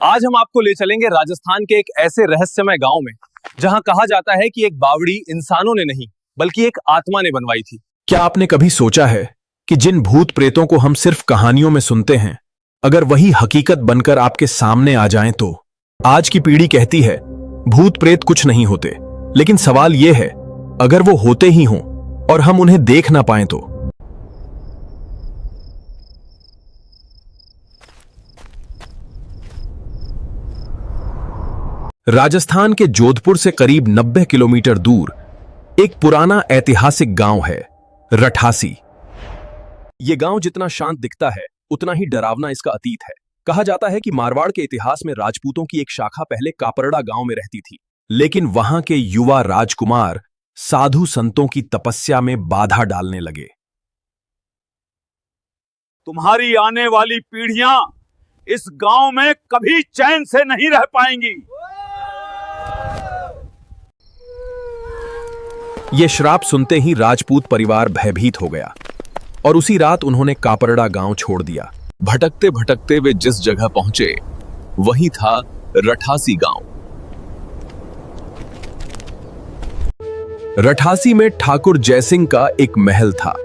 आज हम आपको ले चलेंगे राजस्थान के एक ऐसे रहस्यमय गांव में जहां कहा जाता है कि एक बावड़ी इंसानों ने नहीं बल्कि एक आत्मा ने बनवाई थी। क्या आपने कभी सोचा है कि जिन भूत प्रेतों को हम सिर्फ कहानियों में सुनते हैं, अगर वही हकीकत बनकर आपके सामने आ जाएं तो? आज की पीढ़ी कहती है भूत प्रेत कुछ नहीं होते, लेकिन सवाल यह है अगर वो होते ही हों और हम उन्हें देख ना पाएं तो? राजस्थान के जोधपुर से करीब 90 किलोमीटर दूर एक पुराना ऐतिहासिक गांव है, रठासी। यह गांव जितना शांत दिखता है उतना ही डरावना इसका अतीत है। कहा जाता है कि मारवाड़ के इतिहास में राजपूतों की एक शाखा पहले कापरड़ा गांव में रहती थी, लेकिन वहां के युवा राजकुमार साधु संतों की तपस्या में बाधा डालने लगे। तुम्हारी आने वाली पीढ़ियां इस गांव में कभी चैन से नहीं रह पाएंगी। यह श्राप सुनते ही राजपूत परिवार भयभीत हो गया और उसी रात उन्होंने कापरड़ा गांव छोड़ दिया। भटकते भटकते वे जिस जगह पहुंचे वही था रठासी गांव। रठासी में ठाकुर जयसिंह का एक महल था।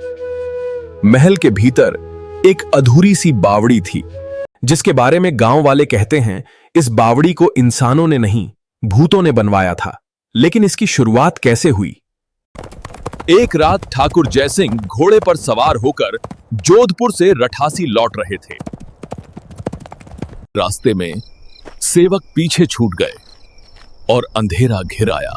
महल के भीतर एक अधूरी सी बावड़ी थी, जिसके बारे में गांव वाले कहते हैं इस बावड़ी को इंसानों ने नहीं भूतों ने बनवाया था। लेकिन इसकी शुरुआत कैसे हुई? एक रात ठाकुर जयसिंह घोड़े पर सवार होकर जोधपुर से रठासी लौट रहे थे। रास्ते में सेवक पीछे छूट गए और अंधेरा घिर आया।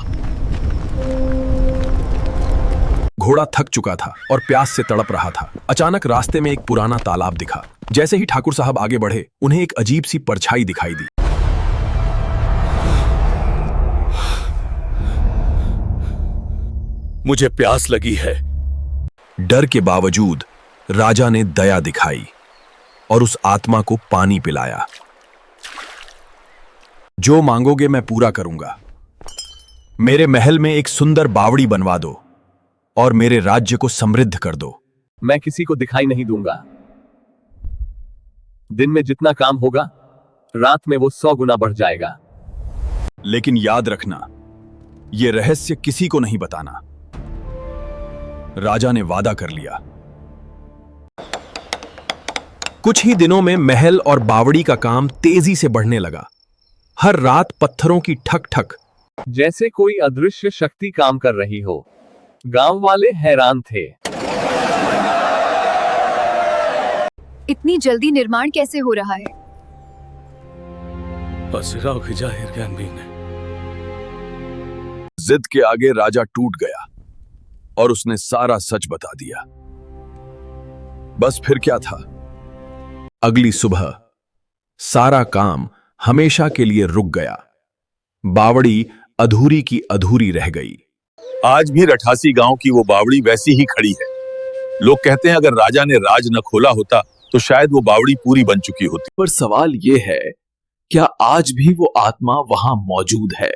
घोड़ा थक चुका था और प्यास से तड़प रहा था। अचानक रास्ते में एक पुराना तालाब दिखा। जैसे ही ठाकुर साहब आगे बढ़े, उन्हें एक अजीब सी परछाई दिखाई दी। मुझे प्यास लगी है। डर के बावजूद राजा ने दया दिखाई और उस आत्मा को पानी पिलाया। जो मांगोगे मैं पूरा करूंगा। मेरे महल में एक सुंदर बावड़ी बनवा दो और मेरे राज्य को समृद्ध कर दो। मैं किसी को दिखाई नहीं दूंगा। दिन में जितना काम होगा, रात में वो 100 गुना बढ़ जाएगा। लेकिन याद रखना, यह रहस्य किसी को नहीं बताना। राजा ने वादा कर लिया। कुछ ही दिनों में महल और बावड़ी का काम तेजी से बढ़ने लगा। हर रात पत्थरों की ठक ठक जैसे कोई अदृश्य शक्ति काम कर रही हो। गांव वाले हैरान थे। इतनी जल्दी निर्माण कैसे हो रहा है? जिद के आगे राजा टूट गया और उसने सारा सच बता दिया। बस फिर क्या था? अगली सुबह सारा काम हमेशा के लिए रुक गया। बावड़ी अधूरी की अधूरी रह गई। आज भी रठासी गांव की वो बावड़ी वैसी ही खड़ी है। लोग कहते हैं अगर राजा ने राज न खोला होता तो शायद वो बावड़ी पूरी बन चुकी होती। पर सवाल ये है, क्या आज भी वो आत्मा वहां मौजूद है?